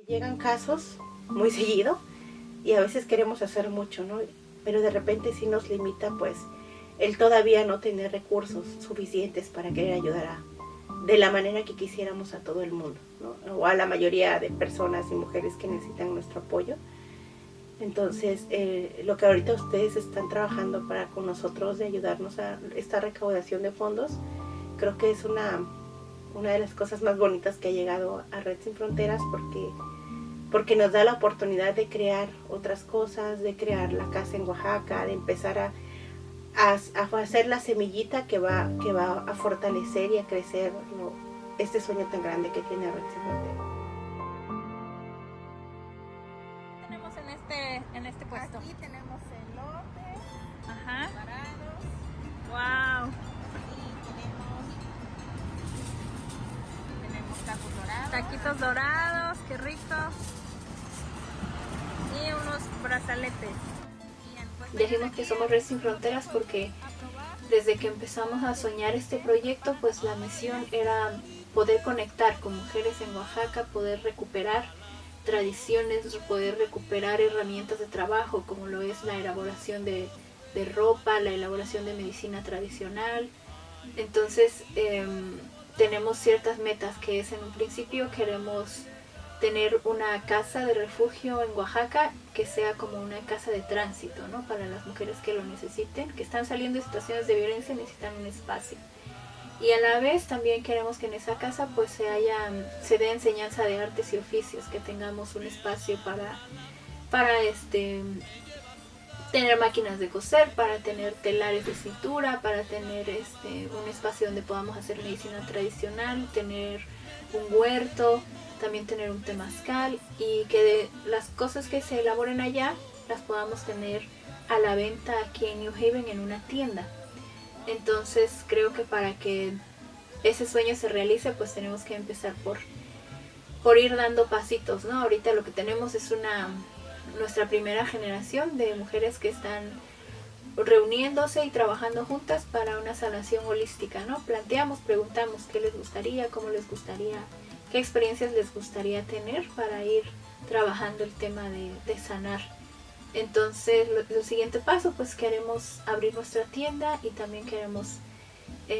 Llegan casos muy seguido y a veces queremos hacer mucho, ¿no? Pero de repente sí nos limita pues el todavía no tener recursos suficientes para querer ayudar de la manera que quisiéramos a todo el mundo, ¿no? O a la mayoría de personas y mujeres que necesitan nuestro apoyo. Entonces, lo que ahorita ustedes están trabajando para con nosotros de ayudarnos a esta recaudación de fondos, creo que es una de las cosas más bonitas que ha llegado a Red Sin Fronteras porque nos da la oportunidad de crear otras cosas, de crear la casa en Oaxaca, de empezar a hacer la semillita que va a fortalecer y a crecer, ¿no?, este sueño tan grande que tiene Red Sin Fronteras. Tenemos en este puesto. Aquí tenemos elotes, Ajá. preparados. Wow. Y tenemos tacos dorados. Taquitos dorados, qué rico. Y unos brazaletes. Dijimos que somos Red Sin Fronteras porque desde que empezamos a soñar este proyecto, pues la misión era poder conectar con mujeres en Oaxaca, poder recuperar tradiciones, poder recuperar herramientas de trabajo como lo es la elaboración de ropa, la elaboración de medicina tradicional. Entonces tenemos ciertas metas, que es en un principio queremos tener una casa de refugio en Oaxaca que sea como una casa de tránsito, ¿no?, para las mujeres que lo necesiten, que están saliendo de situaciones de violencia y necesitan un espacio. Y a la vez también queremos que en esa casa pues se dé enseñanza de artes y oficios, que tengamos un espacio para tener máquinas de coser, para tener telares de cintura, para tener un espacio donde podamos hacer medicina tradicional, tener un huerto, también tener un temazcal, y que las cosas que se elaboren allá las podamos tener a la venta aquí en New Haven en una tienda. Entonces creo que para que ese sueño se realice pues tenemos que empezar por ir dando pasitos, ¿no? Ahorita lo que tenemos es nuestra primera generación de mujeres que están reuniéndose y trabajando juntas para una sanación holística, ¿no? Preguntamos qué les gustaría, cómo les gustaría, qué experiencias les gustaría tener para ir trabajando el tema de sanar. Entonces, el siguiente paso, pues queremos abrir nuestra tienda y también queremos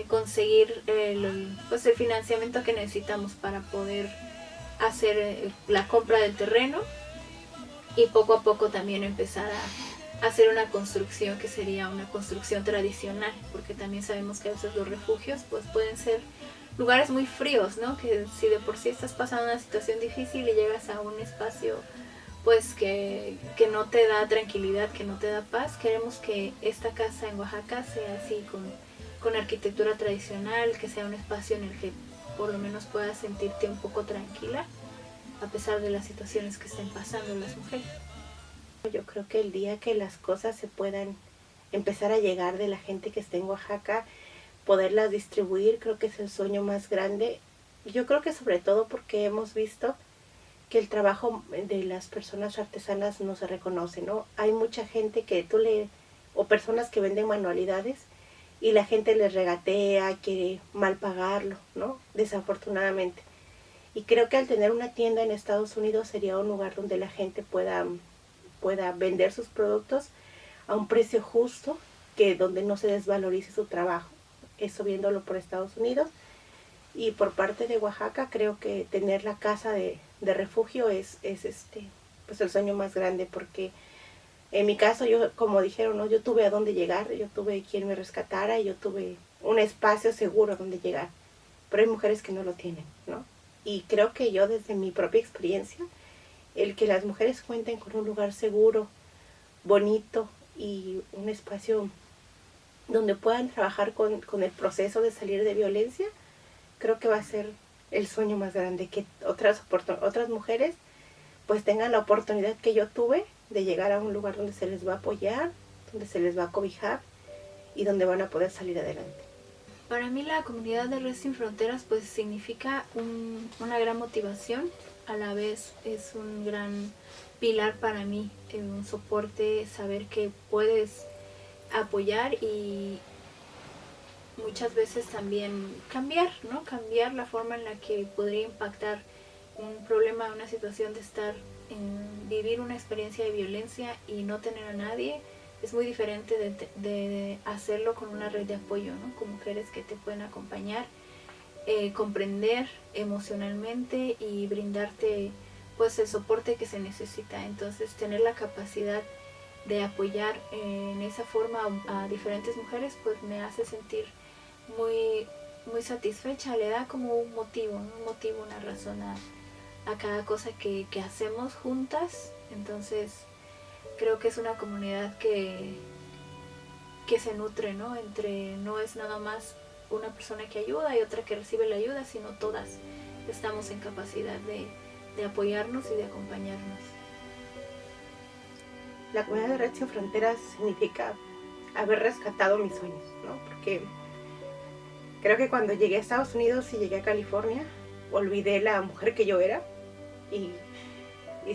conseguir el financiamiento que necesitamos para poder hacer la compra del terreno y poco a poco también empezar a hacer una construcción que sería una construcción tradicional, porque también sabemos que a veces los refugios pues pueden ser lugares muy fríos, ¿no? Que si de por sí estás pasando una situación difícil y llegas a un espacio pues que no te da tranquilidad, que no te da paz, queremos que esta casa en Oaxaca sea así, con arquitectura tradicional, que sea un espacio en el que por lo menos puedas sentirte un poco tranquila a pesar de las situaciones que estén pasando las mujeres. Yo creo que el día que las cosas se puedan empezar a llegar de la gente que está en Oaxaca, poderlas distribuir, creo que es el sueño más grande. Yo creo que sobre todo porque hemos visto que el trabajo de las personas artesanas no se reconoce, ¿no? Hay mucha gente o personas que venden manualidades y la gente les regatea, quiere mal pagarlo, ¿no? Desafortunadamente. Y creo que al tener una tienda en Estados Unidos sería un lugar donde la gente pueda vender sus productos a un precio justo, que donde no se desvalorice su trabajo. Eso viéndolo por Estados Unidos. Y por parte de Oaxaca creo que tener la casa de refugio es pues el sueño más grande, porque en mi caso, yo, como dijeron, ¿no?, yo tuve a dónde llegar, yo tuve quien me rescatara y yo tuve un espacio seguro a donde llegar. Pero hay mujeres que no lo tienen, ¿no? Y creo que yo, desde mi propia experiencia, el que las mujeres cuenten con un lugar seguro, bonito y un espacio donde puedan trabajar con el proceso de salir de violencia, creo que va a ser el sueño más grande, que otras mujeres pues tengan la oportunidad que yo tuve de llegar a un lugar donde se les va a apoyar, donde se les va a cobijar y donde van a poder salir adelante. Para mí la comunidad de Red Sin Fronteras pues significa una gran motivación, a la vez es un gran pilar para mí, un soporte, saber que puedes apoyar y muchas veces también cambiar, ¿no? Cambiar la forma en la que podría impactar un problema, una situación de estar vivir una experiencia de violencia y no tener a nadie, es muy diferente de hacerlo con una red de apoyo, ¿no? Con mujeres que te pueden acompañar, comprender emocionalmente y brindarte pues el soporte que se necesita. Entonces tener la capacidad de apoyar en esa forma a diferentes mujeres pues me hace sentir muy, muy satisfecha, le da como un motivo, ¿no? Un motivo, una razón a cada cosa que hacemos juntas. Entonces creo que es una comunidad que se nutre, ¿no? No es nada más una persona que ayuda y otra que recibe la ayuda, sino todas estamos en capacidad de apoyarnos y de acompañarnos. La comunidad de Red Sin Fronteras significa haber rescatado mis sueños, ¿no? Porque creo que cuando llegué a Estados Unidos y llegué a California, olvidé la mujer que yo era y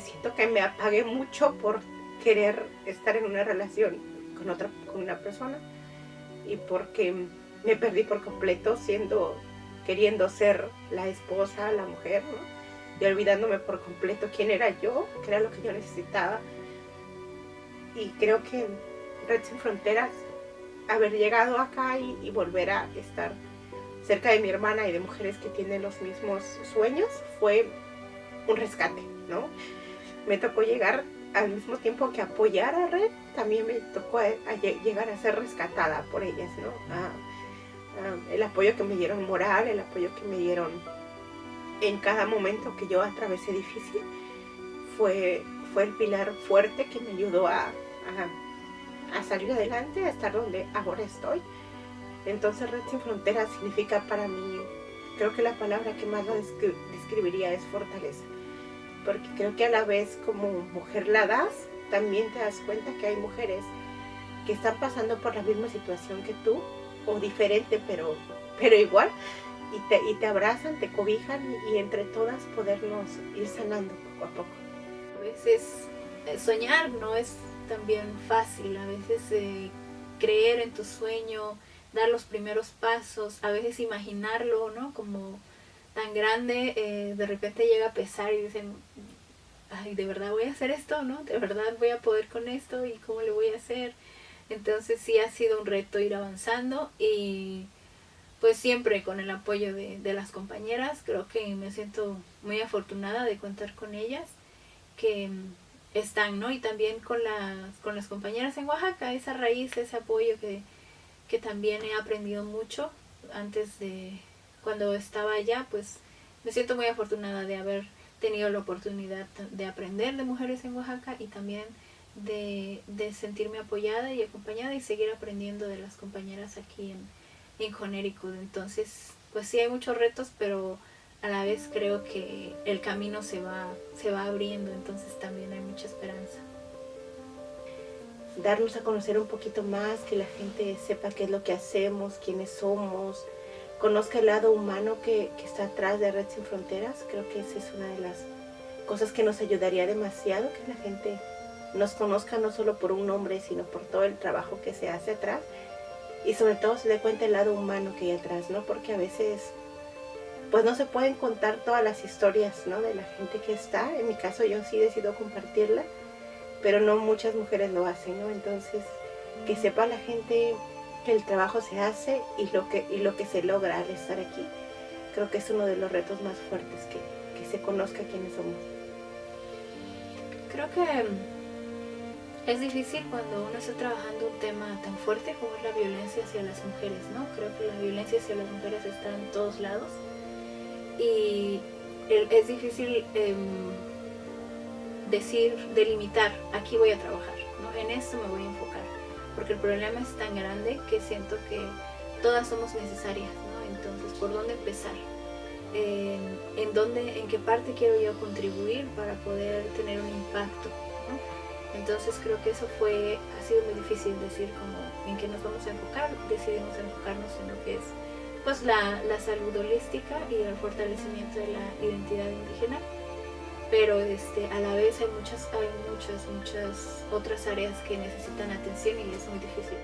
siento que me apagué mucho por querer estar en una relación con una persona y porque me perdí por completo queriendo ser la esposa, la mujer, ¿no? Y olvidándome por completo quién era yo, qué era lo que yo necesitaba. Y creo que Red Sin Fronteras, haber llegado acá y volver a estar cerca de mi hermana y de mujeres que tienen los mismos sueños, fue un rescate, ¿no? Me tocó llegar al mismo tiempo que apoyar a Red, también me tocó llegar a ser rescatada por ellas, ¿no? El apoyo que me dieron moral, el apoyo que me dieron en cada momento que yo atravesé difícil, fue el pilar fuerte que me ayudó a salir adelante, a estar donde ahora estoy. Entonces Red Sin Fronteras significa para mí, creo que la palabra que más la describiría es fortaleza, porque creo que a la vez como mujer la das, también te das cuenta que hay mujeres que están pasando por la misma situación que tú, o diferente pero igual, y te abrazan, te cobijan y entre todas podernos ir sanando poco a poco. A veces soñar no es también fácil, a veces creer en tu sueño, dar los primeros pasos, a veces imaginarlo, ¿no? Como tan grande, de repente llega a pesar y dicen, ay, ¿de verdad voy a hacer esto, no? ¿De verdad voy a poder con esto? ¿Y cómo le voy a hacer? Entonces sí ha sido un reto ir avanzando y pues siempre con el apoyo de las compañeras. Creo que me siento muy afortunada de contar con ellas que están, ¿no? Y también con las compañeras en Oaxaca, esa raíz, ese apoyo que también he aprendido mucho antes de cuando estaba allá, pues me siento muy afortunada de haber tenido la oportunidad de aprender de mujeres en Oaxaca y también de sentirme apoyada y acompañada y seguir aprendiendo de las compañeras aquí en Connecticut. Entonces, pues sí hay muchos retos, pero a la vez creo que el camino se va abriendo, entonces también hay mucha esperanza. Darnos a conocer un poquito más, que la gente sepa qué es lo que hacemos, quiénes somos, conozca el lado humano que está atrás de Red Sin Fronteras. Creo que esa es una de las cosas que nos ayudaría demasiado, que la gente nos conozca no solo por un nombre, sino por todo el trabajo que se hace atrás y sobre todo se dé cuenta el lado humano que hay atrás, ¿no? Porque a veces pues no se pueden contar todas las historias, ¿no? De la gente que está. En mi caso yo sí decido compartirla, pero no muchas mujeres lo hacen, ¿no? Entonces, que sepa la gente que el trabajo se hace y lo que se logra al estar aquí. Creo que es uno de los retos más fuertes, que se conozca quiénes somos. Creo que es difícil cuando uno está trabajando un tema tan fuerte como es la violencia hacia las mujeres, ¿no? Creo que la violencia hacia las mujeres está en todos lados y es difícil delimitar, aquí voy a trabajar, ¿no? En esto me voy a enfocar, porque el problema es tan grande que siento que todas somos necesarias, ¿no? Entonces, ¿por dónde empezar? ¿En qué parte quiero yo contribuir para poder tener un impacto, ¿no? Entonces creo que eso ha sido muy difícil decir como en qué nos vamos a enfocar. Decidimos enfocarnos en lo que es pues la salud holística y el fortalecimiento de la identidad indígena, pero a la vez hay muchas otras áreas que necesitan atención y es muy difícil.